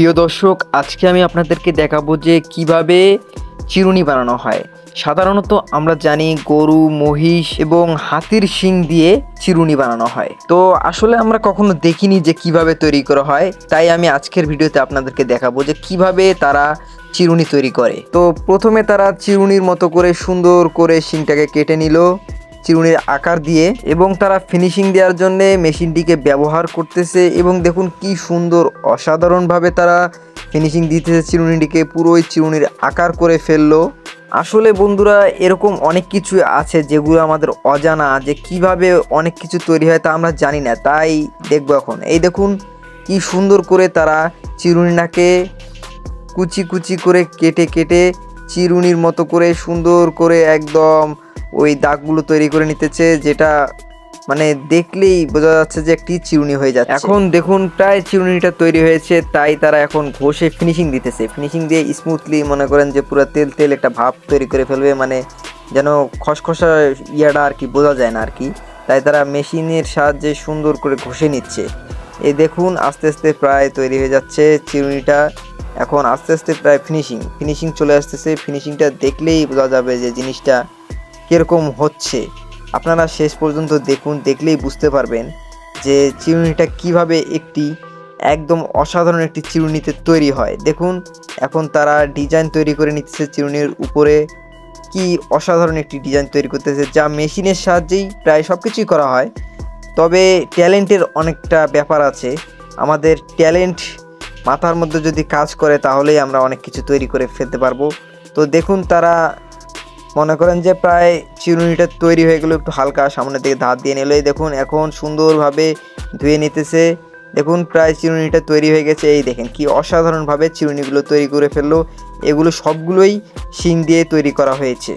প্রিয় দর্শক, আজকে আমি আপনাদেরকে দেখাবো যে কিভাবে চিরুনি বানানো হয়। সাধারণত আমরা জানি গরু, মহিষ এবং হাতির শিং দিয়ে চিরুনি বানানো হয়। তো আসলে আমরা কখনো দেখিনি যে কিভাবে তৈরি করা হয়, তাই আমি আজকের ভিডিওতে আপনাদেরকে দেখাবো যে কিভাবে তারা চিরুনি তৈরি করে। তো প্রথমে তারা চিরুনির মতো করে সুন্দর করে শিংটাকে কেটে নিল চিরুনির আকার দিয়ে, এবং তারা ফিনিশিং দেওয়ার জন্য মেশিনটিকে ব্যবহার করতেছে। এবং দেখুন কি সুন্দর অসাধারণভাবে তারা ফিনিশিং দিতেছে, চিরুনিটিকে পুরোই চিরুনির আকার করে ফেললো। আসলে বন্ধুরা, এরকম অনেক কিছু আছে যেগুলো আমাদের অজানা, যে কিভাবে অনেক কিছু তৈরি হয় তা আমরা জানি না, তাই দেখবো এখন। এই দেখুন কি সুন্দর করে তারা চিরুনিটাকে কুচি কুচি করে কেটে কেটে চিরুনির মতো করে সুন্দর করে একদম ওই দাগগুলো তৈরি করে নিতেছে, যেটা মানে দেখলেই বোঝা যাচ্ছে যে একটি চিরুনি হয়ে যাচ্ছে। এখন দেখুন প্রায় চিরুনিটা তৈরি হয়েছে, তাই তারা এখন ঘষে ফিনিশিং দিতেছে। ফিনিশিং দিয়ে স্মুথলি মনে করেন যে পুরো তেল তেল একটা ভাব তৈরি করে ফেলবে, মানে যেন খসখসা ইয়াটা আর কি বোঝা যায় না আর কি। তাই তারা মেশিনের সাহায্যে সুন্দর করে ঘষে নিচ্ছে। এই দেখুন আস্তে আস্তে প্রায় তৈরি হয়ে যাচ্ছে চিরুনিটা। এখন আস্তে আস্তে প্রায় ফিনিশিং চলে আসতেছে। ফিনিশিংটা দেখলেই বোঝা যাবে যে জিনিসটা কীরকম হচ্ছে। আপনারা শেষ পর্যন্ত দেখুন, দেখলেই বুঝতে পারবেন যে চিরুনিটা কিভাবে একটি একদম অসাধারণ একটি চিরুনিতে তৈরি হয়। দেখুন এখন তারা ডিজাইন তৈরি করে নিচ্ছে চিরুনির উপরে। কি অসাধারণ একটি ডিজাইন তৈরি করতেছে, যা মেশিনের সাহায্যেই প্রায় সব কিছুই করা হয়। তবে ট্যালেন্টের অনেকটা ব্যাপার আছে। আমাদের ট্যালেন্ট মাথার মধ্যে যদি কাজ করে তাহলেই আমরা অনেক কিছু তৈরি করে ফেলতে পারবো। তো দেখুন তারা মনে করেন যে প্রায় চিরুনিটা তৈরি হয়ে গেলো, একটু হালকা সামনের দিকে ধার দিয়ে নিল। এই দেখুন এখন সুন্দরভাবে ধুয়ে নিতেছে। দেখুন প্রায় চিরুনিটা তৈরি হয়ে গেছে। এই দেখেন কি অসাধারণভাবে চিরুনিগুলো তৈরি করে ফেললো। এগুলো সবগুলোই শিং দিয়ে তৈরি করা হয়েছে।